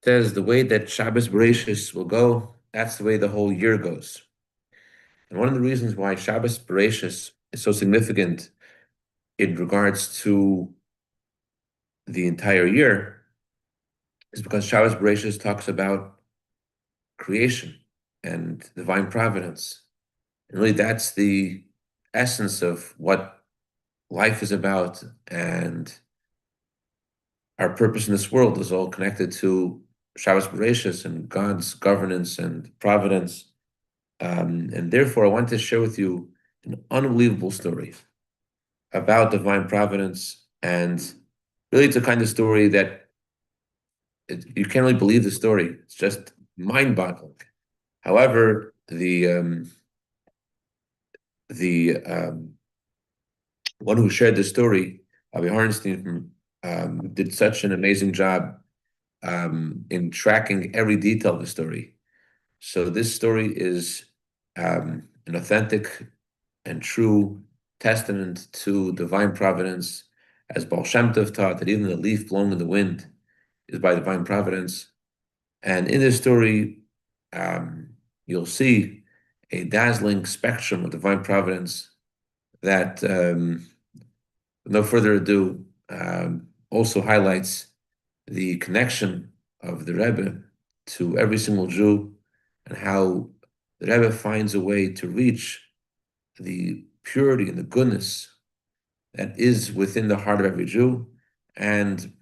says the way that Shabbos Bereshis will go, that's the way the whole year goes. And one of the reasons why Shabbos Bereshis is so significant in regards to the entire year is because Shabbos Bereshis talks about creation and divine providence. And really that's the essence of what life is about, and our purpose in this world is all connected to Shabbos Bereshis and God's governance and providence. And therefore, I want to share with you an unbelievable story about divine providence. And really, it's a kind of story that you can't really believe the story. It's just mind-boggling. However, the one who shared the story, Rabbi Harnstein, did such an amazing job in tracking every detail of the story. So this story is an authentic and true testament to divine providence, as Baal Shem Tov taught, that even the leaf blowing in the wind is by divine providence. And in this story, you'll see a dazzling spectrum of divine providence that, with no further ado, also highlights the connection of the Rebbe to every single Jew, and how the Rebbe finds a way to reach the purity and the goodness that is within the heart of every Jew, and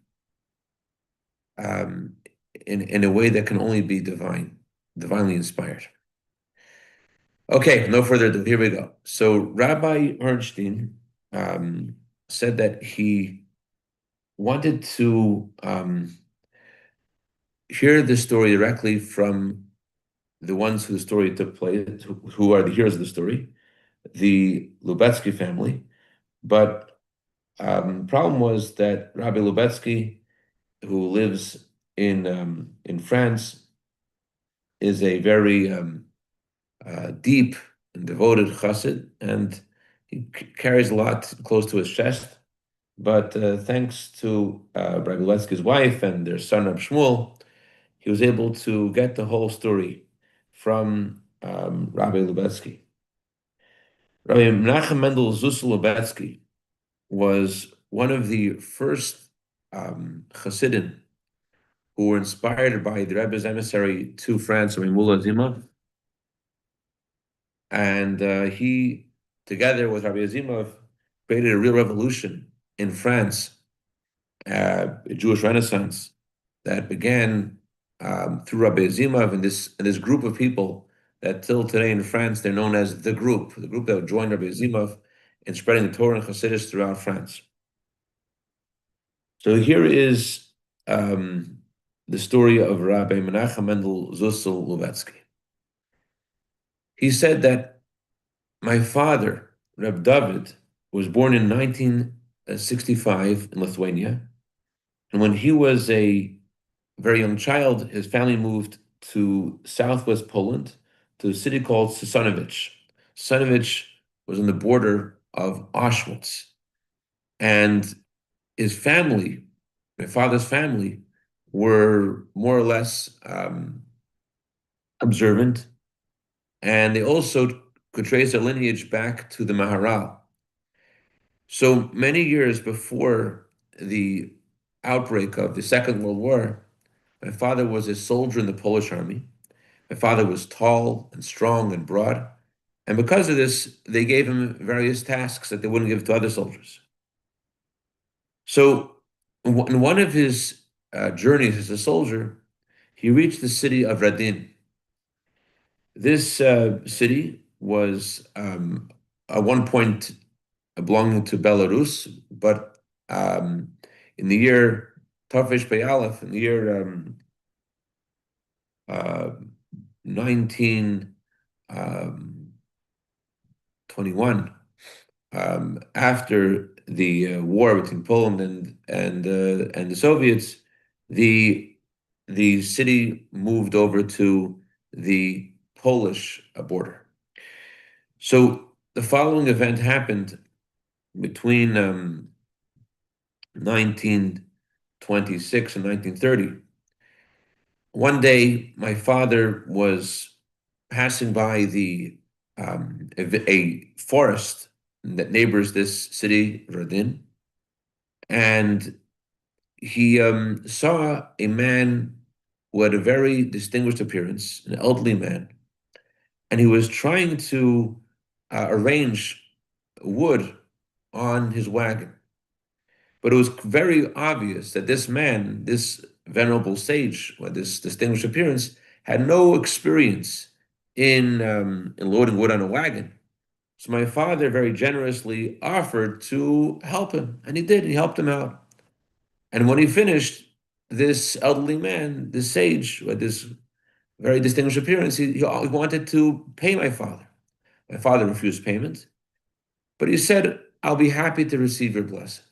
in a way that can only be divinely inspired. Okay, no further ado, here we go. So Rabbi Ernstein said that he wanted to hear the story directly from the ones whose story took place, who are the heroes of the story, the Lubetsky family. But problem was that Rabbi Lubetsky, who lives in France, is a very deep and devoted chassid, and he carries a lot close to his chest. But thanks to Rabbi Lubetsky's wife and their son Rab Shmuel, he was able to get the whole story from Rabbi Lubetsky. Rabbi Menachem Mendel Zusel Lubetsky was one of the first Hasidim who were inspired by the Rebbe's emissary to France, Rabbi Mullah Zimov. And he, together with Rabbi Azimov, created a real revolution in France, a Jewish Renaissance that began through Rabbi Azimov and this group of people that till today in France, they're known as the group that joined Rabbi Azimov in spreading the Torah and Hasidus throughout France. So here is the story of Rabbi Menachem Mendel Zusel Lubetsky. He said that my father, Reb David, was born in 1965 in Lithuania. And when he was a very young child, his family moved to southwest Poland to a city called Sosnowiec. Sosnowiec was on the border of Auschwitz. And his family, my father's family, were more or less observant. And they also could trace their lineage back to the Maharal. So many years before the outbreak of the Second World War, my father was a soldier in the Polish army. My father was tall and strong and broad. And because of this, they gave him various tasks that they wouldn't give to other soldiers. So in one of his journeys as a soldier, he reached the city of Radin. This city was at one point belonging to Belarus, but in the year Tafresh Pei in the year 1921, after the war between Poland and the Soviets, the city moved over to the Polish border. So the following event happened between 1926 and 1930. One day, my father was passing by a forest that neighbors this city, Radin, and he saw a man who had a very distinguished appearance, an elderly man, and he was trying to arrange wood on his wagon. But it was very obvious that this man, this venerable sage, with this distinguished appearance, had no experience in loading wood on a wagon. So my father very generously offered to help him, and he did. He helped him out. And when he finished, this elderly man, this sage with this very distinguished appearance, he wanted to pay my father. My father refused payment, but he said, "I'll be happy to receive your blessing."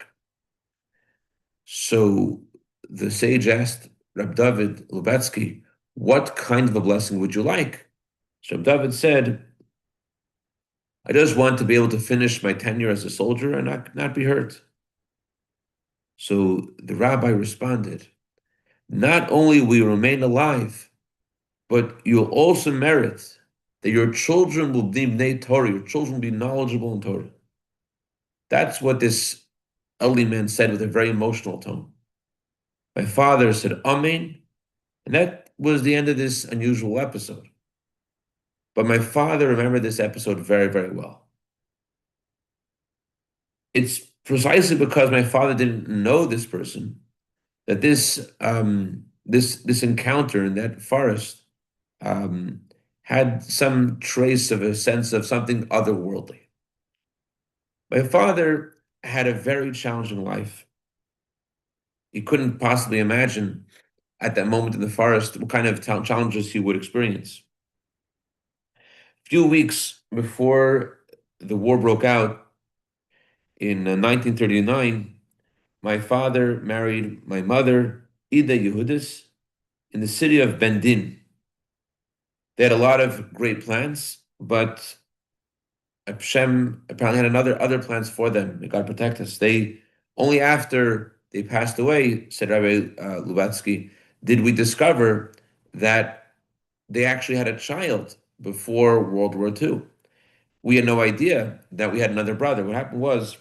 So the sage asked Rab David Lubetzky, "What kind of a blessing would you like?" So Rab David said, "I just want to be able to finish my tenure as a soldier and not be hurt." So the rabbi responded, "Not only will you remain alive, but you'll also merit that your children will be bnei Torah, your children will be knowledgeable in Torah." That's what this elderly man said with a very emotional tone. My father said, "Amen," and that was the end of this unusual episode. But my father remembered this episode very, very well. It's precisely because my father didn't know this person that this encounter in that forest um, had some trace of a sense of something otherworldly. My father had a very challenging life. He couldn't possibly imagine at that moment in the forest what kind of challenges he would experience. A few weeks before the war broke out in 1939, my father married my mother, Ida Yehudis, in the city of Bendin. They had a lot of great plans, but Hashem apparently had other plans for them. May God protect us. They only after they passed away, said Rabbi Lubatsky, did we discover that they actually had a child before World War II. We had no idea that we had another brother. What happened was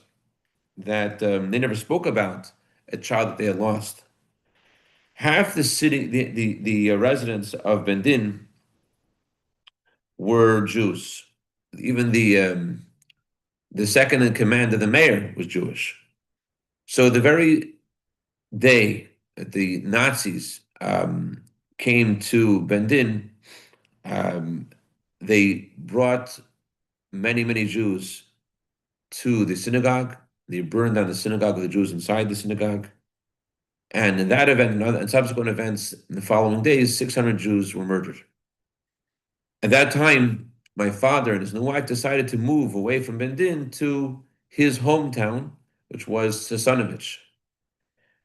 that they never spoke about a child that they had lost. Half the city, the residents of Bendin were Jews. Even the second in command of the mayor was Jewish. So the very day that the Nazis came to Bendin, um, they brought many Jews to the synagogue. They burned down the synagogue with the Jews inside the synagogue. And in that event and subsequent events in the following days, 600 Jews were murdered. At that time, my father and his new wife decided to move away from Bendin to his hometown, which was Sasanovich.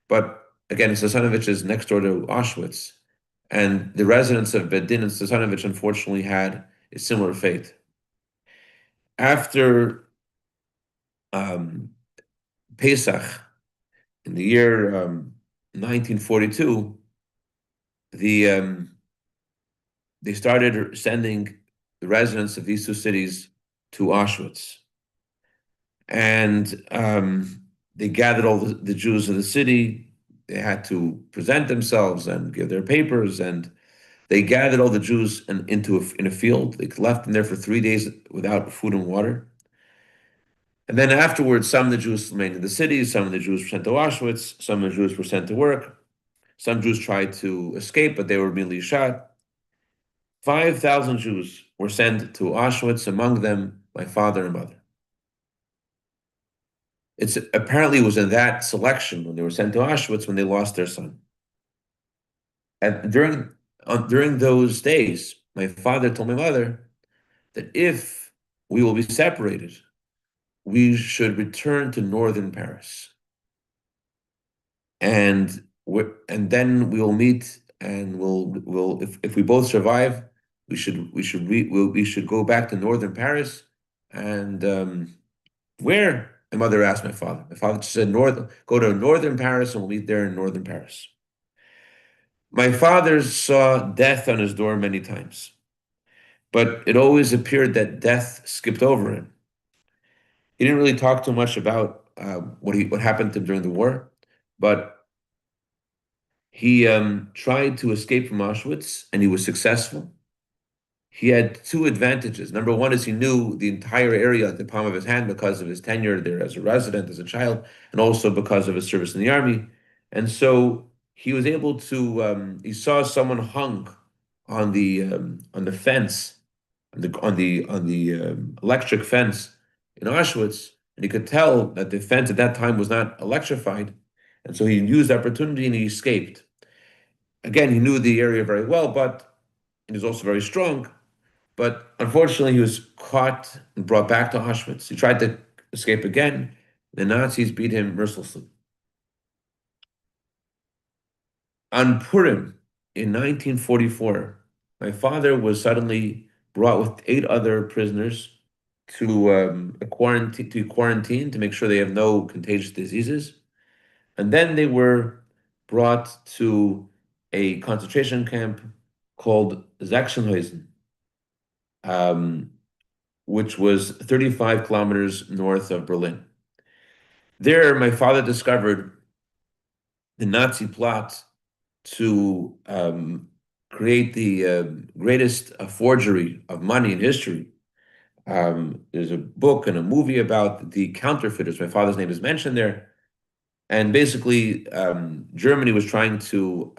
But again, Sasanovich is next door to Auschwitz. And the residents of Bendin and Sasanovich unfortunately had a similar fate. After um, Pesach, in the year 1942, they started sending the residents of these two cities to Auschwitz. And they gathered all the Jews of the city. They had to present themselves and give their papers. And they gathered all the Jews in a field. They left them there for 3 days without food and water. And then afterwards, some of the Jews remained in the city. Some of the Jews were sent to Auschwitz. Some of the Jews were sent to work. Some Jews tried to escape, but they were immediately shot. 5,000 Jews were sent to Auschwitz, among them my father and mother. It's apparently it was in that selection when they were sent to Auschwitz when they lost their son. And during those days, my father told my mother that if we will be separated, we should return to northern Paris, and then we will meet, and we'll if we both survive, we should go back to northern Paris, and where? My mother asked my father. My father said, go to northern Paris and we'll meet there in northern Paris. My father saw death on his door many times, but it always appeared that death skipped over him. He didn't really talk too much about what happened to him during the war, but he tried to escape from Auschwitz, and he was successful. He had two advantages. Number one is he knew the entire area at the palm of his hand because of his tenure there as a resident, as a child, and also because of his service in the army. And so he was able to. He saw someone hung on the fence, on the electric fence in Auschwitz, and he could tell that the fence at that time was not electrified, and so he used the opportunity and he escaped. Again, he knew the area very well, but he was also very strong. But unfortunately, he was caught and brought back to Auschwitz. He tried to escape again. The Nazis beat him mercilessly. On Purim in 1944, my father was suddenly brought with eight other prisoners to a quarantine to make sure they have no contagious diseases. And then they were brought to a concentration camp called Sachsenhausen, um, which was 35 kilometers north of Berlin. There, my father discovered the Nazi plot to create the greatest forgery of money in history. There's a book and a movie about the counterfeiters. My father's name is mentioned there. And basically, Germany was trying to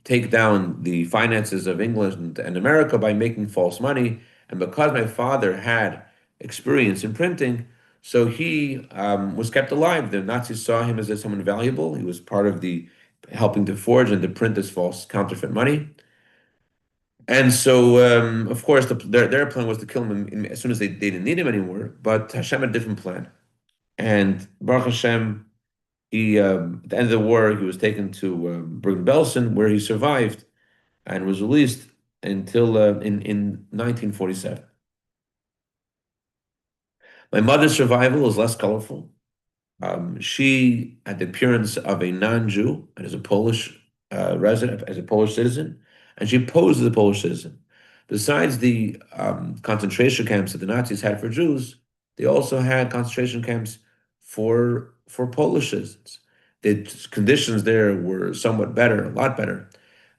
take down the finances of England and America by making false money. And because my father had experience in printing, so he was kept alive. The Nazis saw him as someone valuable. He was part of the helping to forge and to print this false counterfeit money. And so, of course, their plan was to kill him as soon as they didn't need him anymore. But Hashem had a different plan. And Baruch Hashem, at the end of the war, he was taken to Bergen-Belsen, where he survived and was released until in 1947. My mother's survival is less colorful. She had the appearance of a non-Jew and as a Polish resident, as a Polish citizen, and she posed as a Polish citizen. Besides the concentration camps that the Nazis had for Jews, they also had concentration camps for Polish citizens. The conditions there were somewhat better, a lot better.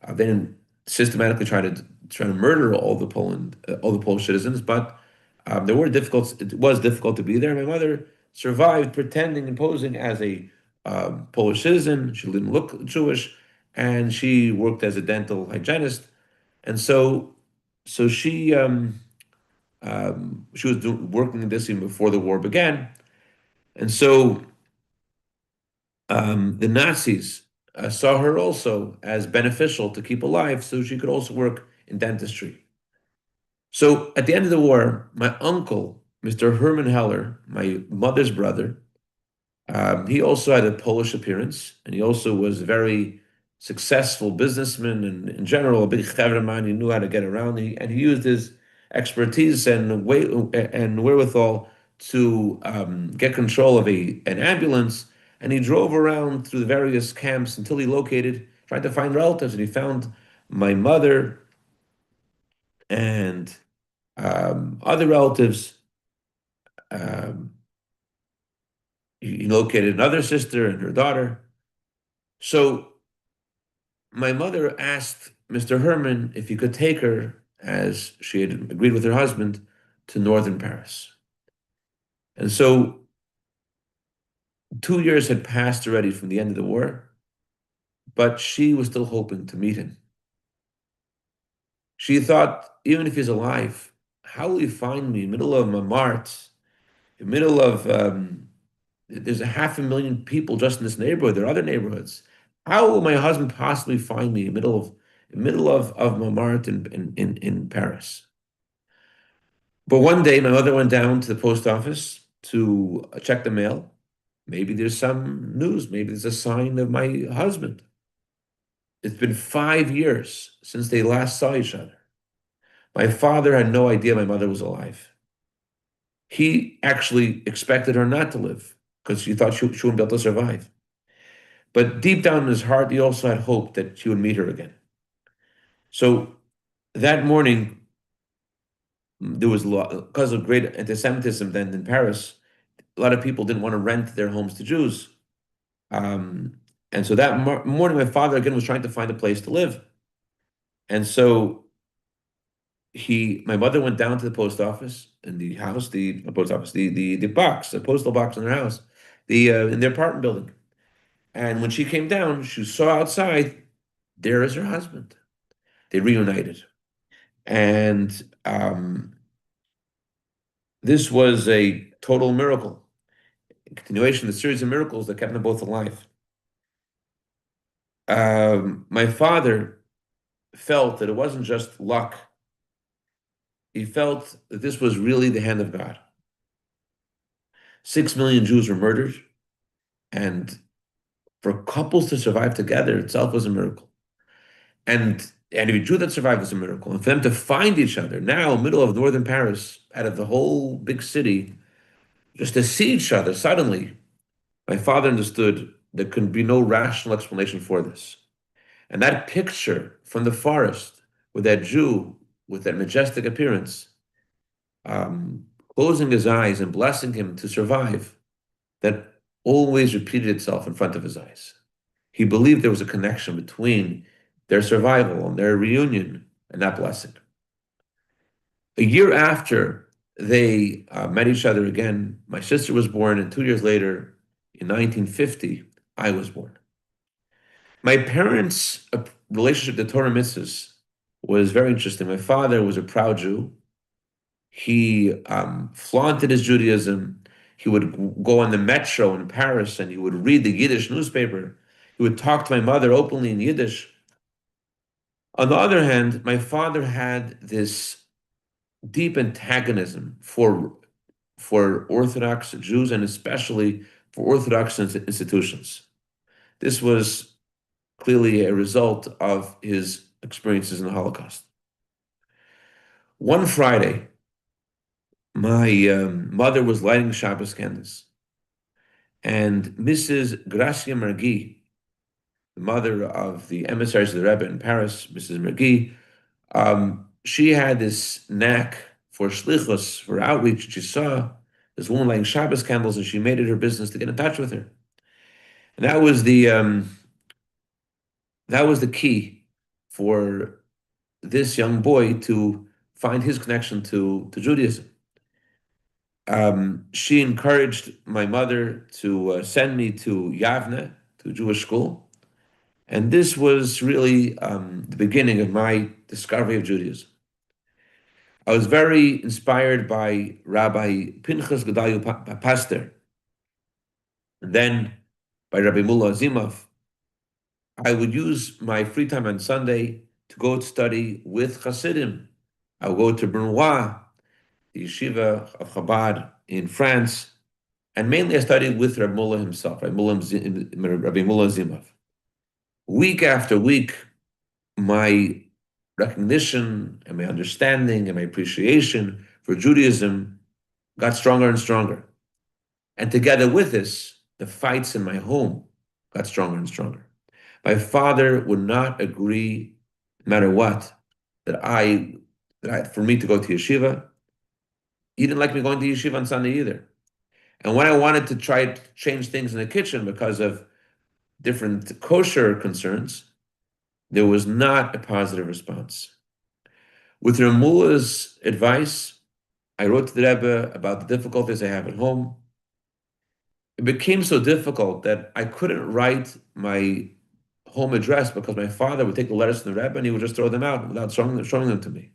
They didn't systematically try to murder all the Polish citizens, but there were difficult. It was difficult to be there. My mother survived pretending and posing as a Polish citizen. She didn't look Jewish, and she worked as a dental hygienist. And so she was working in this even before the war began. And so the Nazis saw her also as beneficial to keep alive, so she could also work in dentistry. So at the end of the war, my uncle, Mr. Herman Heller, my mother's brother, he also had a Polish appearance, and he also was a very successful businessman and in general a big chevreman. He knew how to get around, and he used his expertise and wherewithal to get control of an ambulance, and he drove around through the various camps until he tried to find relatives, and he found my mother and other relatives. Um, he located another sister and her daughter. So my mother asked Mr. Herman if he could take her, as she had agreed with her husband, to northern Paris. And so 2 years had passed already from the end of the war, but she was still hoping to meet him. She thought, even if he's alive, how will he find me in the middle of Montmartre, in the middle of there's 500,000 people just in this neighborhood. There are other neighborhoods. How will my husband possibly find me in the middle of Montmartre in Paris? But one day, my mother went down to the post office to check the mail. Maybe there's some news. Maybe there's a sign of my husband. It's been 5 years since they last saw each other. My father had no idea my mother was alive. He actually expected her not to live because he thought she wouldn't be able to survive. But deep down in his heart, he also had hope that he would meet her again. So that morning, there was a lot, because of great anti-Semitism then in Paris, a lot of people didn't want to rent their homes to Jews. Um, and so that morning, my father again was trying to find a place to live. And so my mother went down to the post office in the house, the post office, the box, the postal box in their house, in their apartment building. And when she came down, she saw outside, there is her husband. They reunited. And this was a total miracle, a continuation of the series of miracles that kept them both alive. My father felt that it wasn't just luck. He felt that this was really the hand of God. 6 million Jews were murdered, and for couples to survive together itself was a miracle. And to be true that survived was a miracle. And for them to find each other now, middle of northern Paris, out of the whole big city, just to see each other suddenly, my father understood there could be no rational explanation for this. And that picture from the forest with that Jew with that majestic appearance, um, closing his eyes and blessing him to survive, that always repeated itself in front of his eyes. He believed there was a connection between their survival and their reunion and that blessing. A year after they met each other again, my sister was born, and 2 years later, in 1950, I was born. My parents' relationship to Torah mitzvahs was very interesting. My father was a proud Jew. He flaunted his Judaism. He would go on the metro in Paris and he would read the Yiddish newspaper. He would talk to my mother openly in Yiddish. On the other hand, my father had this deep antagonism for Orthodox Jews and especially for Orthodox institutions. This was clearly a result of his experiences in the Holocaust. One Friday, my mother was lighting Shabbos candles, and Mrs. Gracia Mergui, the mother of the emissaries of the Rebbe in Paris, Mrs. Mergui, she had this knack for shlichus, for outreach. She saw this woman lighting Shabbos candles, and she made it her business to get in touch with her. And that was the key for this young boy to find his connection to Judaism. She encouraged my mother to send me to Yavne, to a Jewish school. And this was really the beginning of my discovery of Judaism. I was very inspired by Rabbi Pinchas Gedalia Pastor, and then by Rabbi Mullah Azimov. I would use my free time on Sunday to go to study with Hasidim. I would go to Brunois, the yeshiva of Chabad in France, and mainly I studied with Rabbi Mullah himself, Rabbi Mullah Zimov. Week after week, my recognition and my understanding and my appreciation for Judaism got stronger and stronger. And together with this, the fights in my home got stronger and stronger. My father would not agree, no matter what, for me to go to yeshiva. He didn't like me going to yeshiva on Sunday either. And when I wanted to try to change things in the kitchen because of different kosher concerns, there was not a positive response. With Ramullah's advice, I wrote to the Rebbe about the difficulties I have at home. It became so difficult that I couldn't write my home address because my father would take the letters from the Rebbe and he would just throw them out without showing them to me.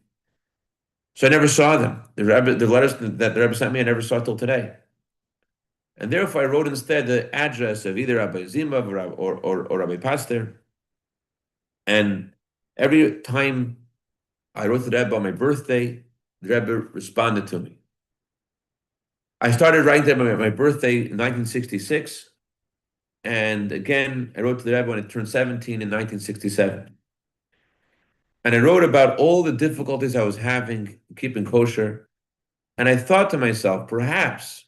So I never saw them. The letters that the Rebbe sent me, I never saw till today. And therefore, I wrote instead the address of either Rabbi Zimov or Rabbi Pastor. And every time I wrote to the Rebbe on my birthday, the Rebbe responded to me. I started writing them on my birthday in 1966. And again, I wrote to the Rebbe when I turned 17 in 1967. And I wrote about all the difficulties I was having keeping kosher. And I thought to myself, perhaps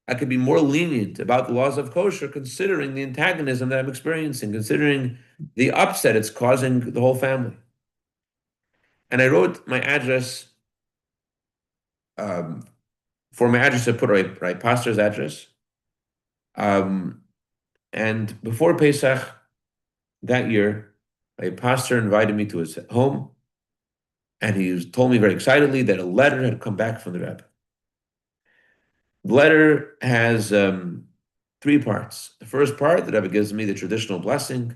I could be more lenient about the laws of kosher, considering the antagonism that I'm experiencing, considering the upset it's causing the whole family. And I wrote my address, um, for my address, I put my pastor's address. Um, and before Pesach that year, my pastor invited me to his home, and told me very excitedly that a letter had come back from the Rebbe. The letter has three parts. The first part, the Rebbe gives me the traditional blessing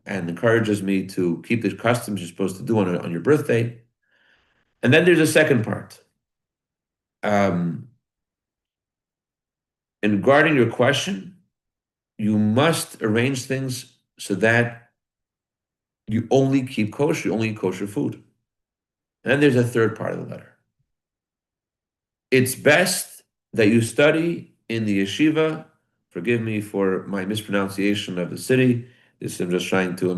and encourages me to keep the customs you're supposed to do on your birthday. And then there's a second part. Um, in regarding your question, you must arrange things so that you only keep kosher, you only eat kosher food. And then there's a third part of the letter. It's best that you study in the yeshiva. Forgive me for my mispronunciation of the city. This I'm just trying to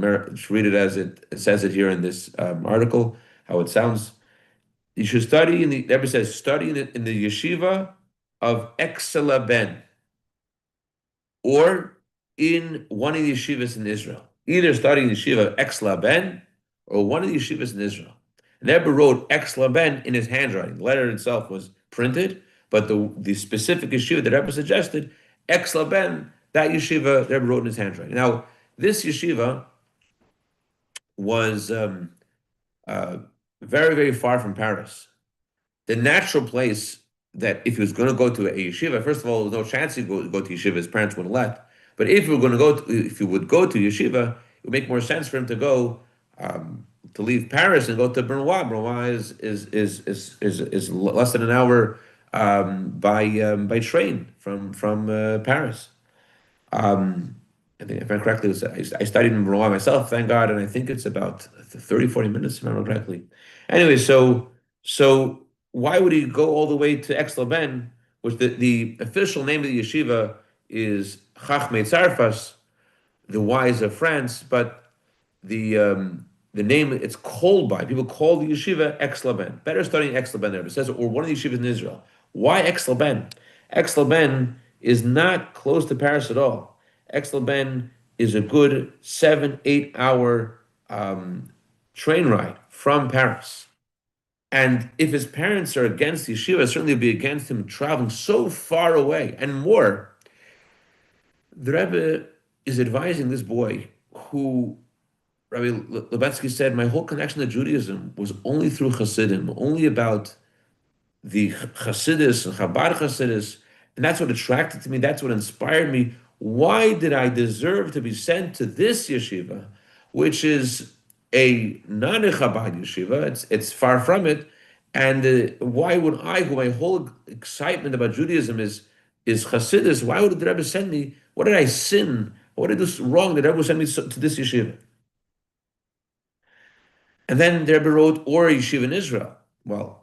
read it as it says it here in this article, how it sounds. You should study the Rebbe says, study in the yeshiva of Exela Ben, or in one of the yeshivas in Israel. Either study in the yeshiva of Exela Ben or one of the yeshivas in Israel. And Rebbe wrote Exela Ben in his handwriting. The letter itself was printed, but the specific yeshiva that Rebbe suggested, Exela Ben, that yeshiva, Rebbe wrote in his handwriting. Now, this yeshiva was uh, very, very far from Paris. The natural place that if he was going to go to a yeshiva, first of all, there was no chance he'd go to yeshiva. His parents wouldn't let. But if he were going to go, if he would go to yeshiva, it would make more sense for him to go to leave Paris and go to Benoit. Benoit is less than an hour by train from Paris. I think, if I remember correctly, I studied in Benoit myself, thank God, and I think it's about 30, 40 minutes, if I remember correctly. Anyway, so why would he go all the way to Exla Ben, which the official name of the yeshiva is Chachmei Tzarfas, the wise of France, but the name it's called by, people call the yeshiva Exla Ben. Better studying Exla Ben there. It says, or one of the yeshivas in Israel. Why Exla Ben? Exla Ben is not close to Paris at all. Exla Ben is a good 7-8 hour train ride from Paris. And if his parents are against yeshiva, certainly would be against him traveling so far away. And more, the Rebbe is advising this boy who, Rabbi Levetsky said, my whole connection to Judaism was only through Hasidim, only about the Hasidus and Chabad Hasidus. And that's what attracted to me. That's what inspired me. Why did I deserve to be sent to this yeshiva, which is a non-Chabad yeshiva? It's far from it. And why would I, who my whole excitement about Judaism is Hasidus, why would the Rebbe send me? What did I sin? What did I do wrong that the Rebbe send me to this yeshiva? And then the Rebbe wrote, or a yeshiva in Israel. Well,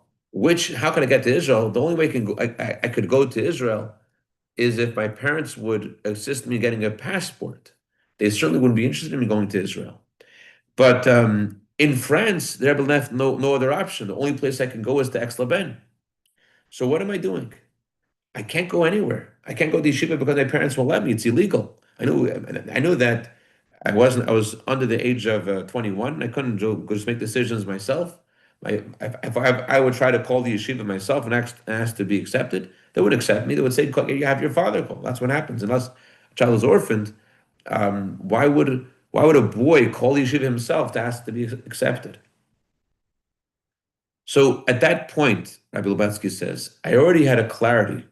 how can I get to Israel? The only way I could go to Israel is if my parents would assist me getting a passport. They certainly wouldn't be interested in me going to Israel. But in France, the Rebbe left no other option. The only place I can go is to Aix-les-Bains. So what am I doing? I can't go anywhere. I can't go to yeshiva because my parents won't let me. It's illegal. I knew that I was under the age of 21. I couldn't just make decisions myself. If I would try to call the yeshiva myself and ask to be accepted, they would accept me. They would say, "You have your father call." That's what happens. Unless a child is orphaned, why would a boy call the yeshiva himself to ask to be accepted? So at that point, Rabbi Lubatsky says, I already had a clarity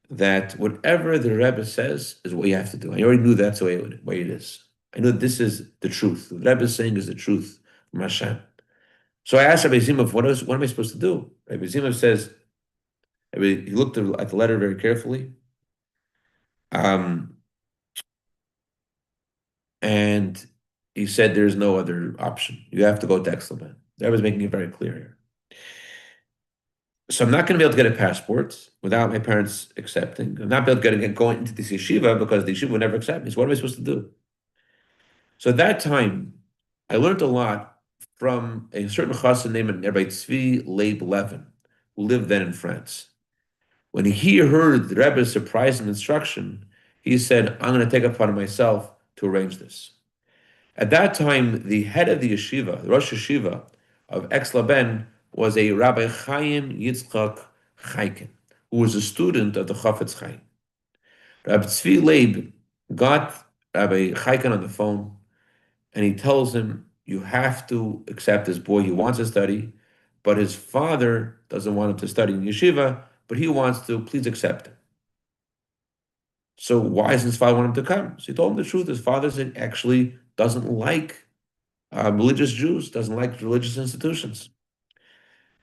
that whatever the Rebbe says is what you have to do. I already knew that's the way it is. I knew this is the truth. What the Rebbe is saying is the truth from Hashem. So I asked Rabbi Zimov, what am I supposed to do? Rabbi Zimov says, he looked at the letter very carefully. And he said, there's no other option. You have to go to Exelman. That was making it very clear here. So I'm not going to be able to get a passport without my parents accepting. I'm not going to be able to go into this yeshiva because the yeshiva would never accept me. So what am I supposed to do? So at that time, I learned a lot from a certain chassan named Rabbi Tzvi Leib Levin, who lived then in France. When he heard the Rebbe's surprising instruction, he said, I'm going to take it upon myself to arrange this. At that time, the head of the yeshiva, the Rosh Yeshiva of Ex-Laben, was a Rabbi Chaim Yitzchak Chaikin, who was a student of the Chafetz Chaim. Rabbi Tzvi Leib got Rabbi Chaikin on the phone, and he tells him, you have to accept this boy. He wants to study, but his father doesn't want him to study in yeshiva, but he wants to. Please accept him. So why does his father want him to come? So he told him the truth. His father actually doesn't like religious Jews, doesn't like religious institutions.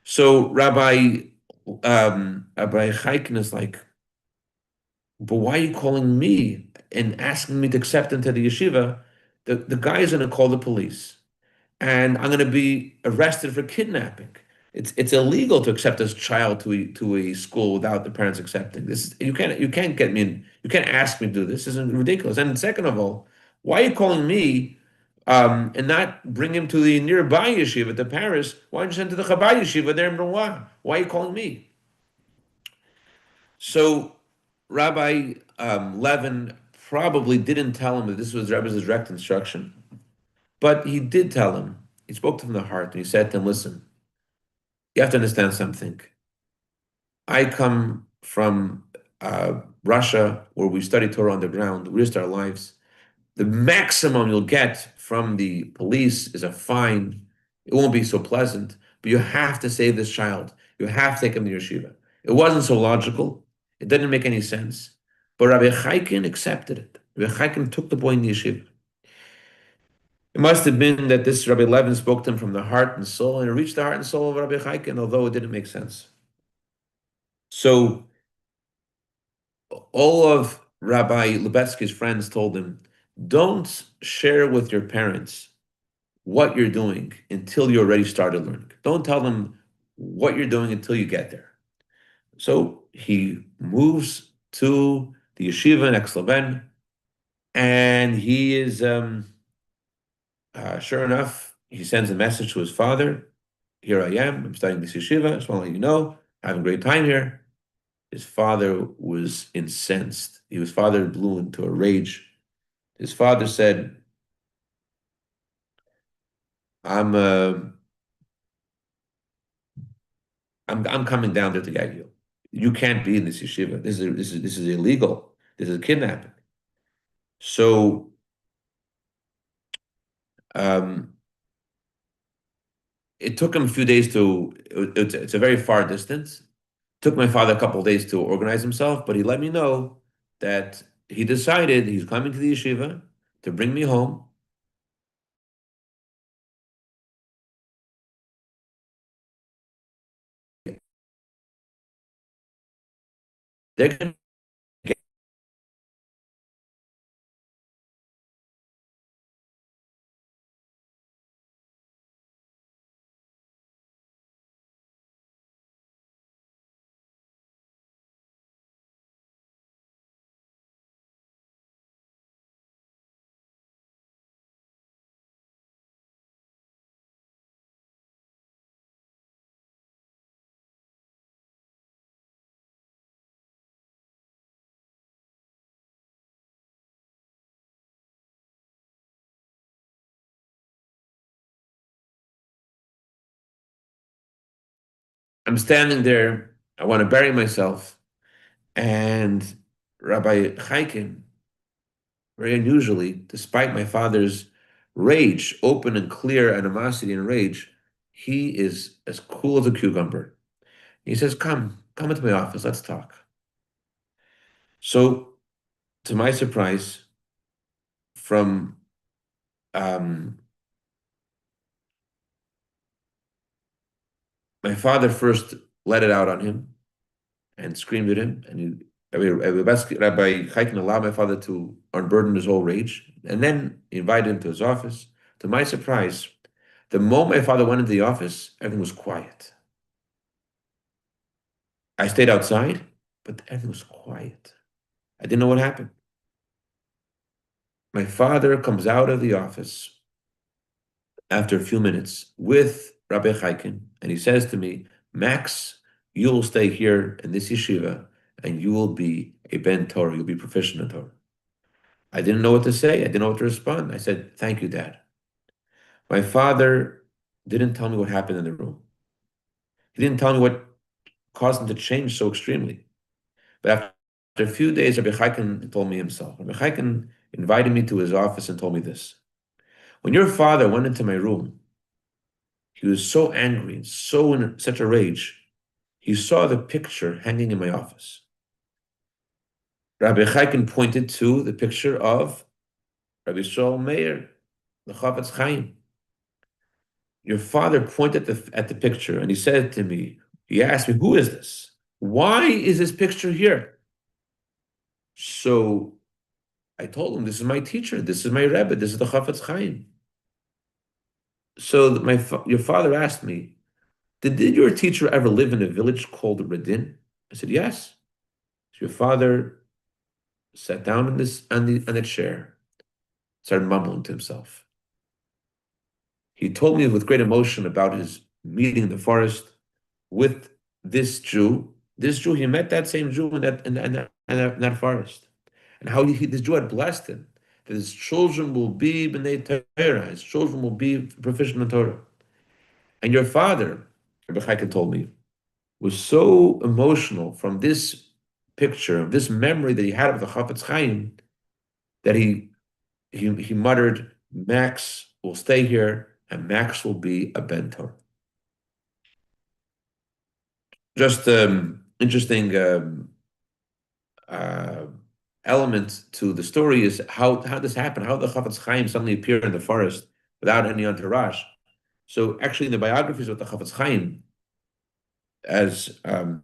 So Rabbi Chaikin is like, but why are you calling me and asking me to accept into the yeshiva? The guy is going to call the police, and I'm going to be arrested for kidnapping. It's illegal to accept this child to a school without the parents accepting. You can't get me in, you can't ask me to do this. This is ridiculous. And second of all, why are you calling me and not bring him to the nearby yeshiva to Paris? Why don't you send to the Chabad yeshiva there in Rwanda? Why are you calling me? So Rabbi Levin probably didn't tell him that this was Rebbe's direct instruction, but he did tell him. He spoke to him in the heart, and he said to him, listen, you have to understand something. I come from Russia, where we study Torah on the ground. We risked our lives. The maximum you'll get from the police is a fine. It won't be so pleasant, but you have to save this child. You have to take him to yeshiva. It wasn't so logical. It didn't make any sense. But Rabbi Chaikin accepted it. Rabbi Chaikin took the boy in the yeshiva. It must have been that this Rabbi Levin spoke to him from the heart and soul, and it reached the heart and soul of Rabbi Chaikin, although it didn't make sense. So all of Rabbi Lubetsky's friends told him, don't share with your parents what you're doing until you already started learning. Don't tell them what you're doing until you get there. So he moves to the yeshiva in Ex-Laben, and he is, sure enough, he sends a message to his father. Here I am, I'm studying this yeshiva, I just want to let you know, having a great time here. His father was incensed. His father blew into a rage. His father said, I'm coming down there to get you. You can't be in this yeshiva. This is illegal. This is kidnapping. So it took him a few days it's a very far distance. It took my father a couple of days to organize himself, but he let me know that he decided he's coming to the yeshiva to bring me home. They're going to get. I'm standing there. I want to bury myself. And Rabbi Chaikin, very unusually, despite my father's rage, open and clear animosity and rage, he is as cool as a cucumber. He says, come into my office, let's talk. So, to my surprise, from my father first let it out on him and screamed at him, and Rabbi Chaikin allowed my father to unburden his whole rage, and then he invited him to his office. To my surprise, the moment my father went into the office, everything was quiet. I stayed outside, but everything was quiet. I didn't know what happened. My father comes out of the office after a few minutes with Rabbi Chaikin, and he says to me, Max, you'll stay here in this yeshiva and you will be a Ben Torah. You'll be proficient in Torah. I didn't know what to say. I didn't know what to respond. I said, thank you, Dad. My father didn't tell me what happened in the room. He didn't tell me what caused him to change so extremely. But after a few days, Rabbi Chaikin told me himself. Rabbi Chaikin invited me to his office and told me this. When your father went into my room, he was so angry, so in such a rage, he saw the picture hanging in my office. Rabbi Chaikin pointed to the picture of Rabbi Shaul Meir, the Chavetz Chaim. Your father pointed at the picture and he said to me, he asked me, who is this? Why is this picture here? So I told him, this is my teacher, this is my Rebbe, this is the Chavetz Chaim. So your father asked me, did your teacher ever live in a village called Radin? I said, yes. So your father sat down on the chair, started mumbling to himself. He told me with great emotion about his meeting in the forest with this Jew. This Jew, he met that same Jew in that forest. And how this Jew had blessed him, that his children will be b'nei Torah, his children will be proficient in Torah. And your father, Rabbi Chaikin told me, was so emotional from this picture, this memory that he had of the Chavetz Chaim, that he muttered, Max will stay here, and Max will be a Ben Torah. Just interesting element to the story is how this happened, how the Chavetz Chaim suddenly appeared in the forest without any entourage. So actually in the biographies of the Chavetz Chaim, as Rabbi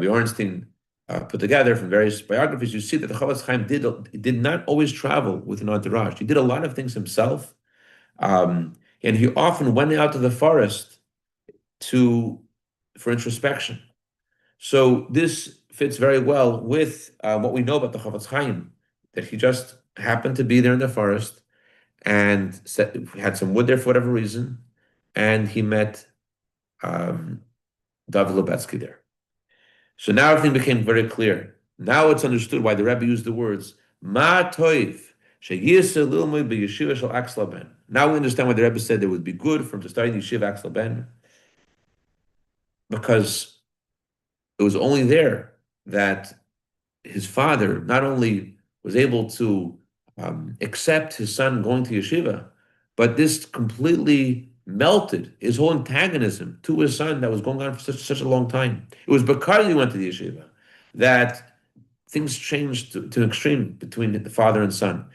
Ornstein put together from various biographies, you see that the Chavetz Chaim did not always travel with an entourage. He did a lot of things himself, and he often went out to the forest for introspection. So this fits very well with what we know about the Chavetz Chaim, that he just happened to be there in the forest and had some wood there for whatever reason, and he met David Lubetsky there. So now everything became very clear. Now it's understood why the Rebbe used the words Ma Toiv Sheyisa Lilmud BeYeshiva Shel Aksel Ben. Now we understand why the Rebbe said it would be good for him to study in Yeshiva Aksel Ben, because it was only there that his father not only was able to accept his son going to yeshiva, but this completely melted his whole antagonism to his son that was going on for such a long time. It was because he went to the yeshiva that things changed to an extreme between the father and son.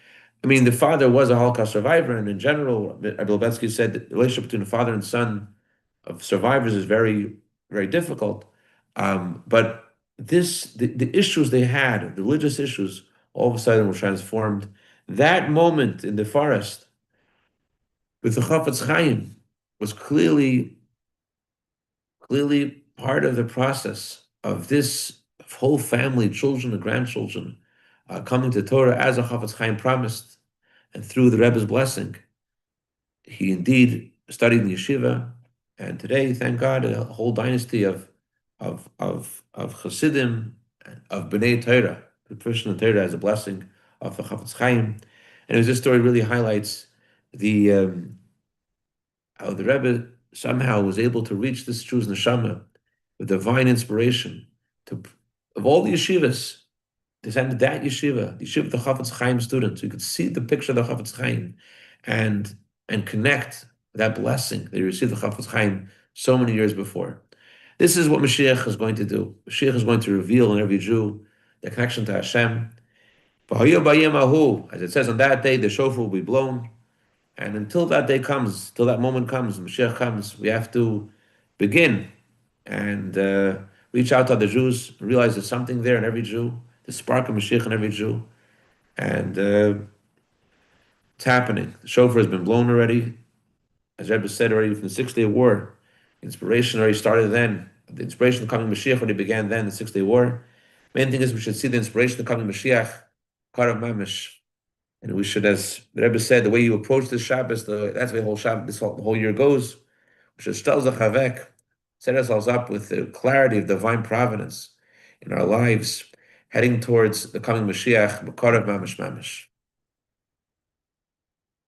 I mean, the father was a Holocaust survivor, and in general, Rabbi Lubetsky said that the relationship between the father and son of survivors is very, very difficult. But the issues they had, the religious issues, all of a sudden were transformed. That moment in the forest with the Chavetz Chaim was clearly part of the process of this whole family, children and grandchildren, coming to Torah as a Chavetz Chaim promised, and through the Rebbe's blessing, he indeed studied in yeshiva, and today, thank God, a whole dynasty of Chassidim, of Bnei Torah, the person of Torah as a blessing of the Chavetz Chaim. And this story really highlights how the Rebbe somehow was able to reach this Jew's neshama with divine inspiration of all the yeshivas, to send that yeshiva, the yeshiva of the Chavetz Chaim students, so you could see the picture of the Chavetz Chaim and connect that blessing that you received the Chavetz Chaim so many years before. This is what Mashiach is going to do. Mashiach is going to reveal in every Jew the connection to Hashem. As it says, on that day, the shofar will be blown. And until that day comes, till that moment comes, Mashiach comes, we have to begin and reach out to other Jews, realize there's something there in every Jew, the spark of Mashiach in every Jew. And it's happening. The shofar has been blown already. As Rebbe said already from the 6-Day War, inspiration already started then. The inspiration of coming Mashiach already began then, the 6-Day War. Main thing is we should see the inspiration of coming Mashiach, Karav Mamish. And we should, as the Rebbe said, the way you approach this Shabbos, that's the way the whole Shabbos, the whole year goes. We should set ourselves up with the clarity of divine providence. in our lives, heading towards the coming Mashiach, B'Karav Mamash Mamash.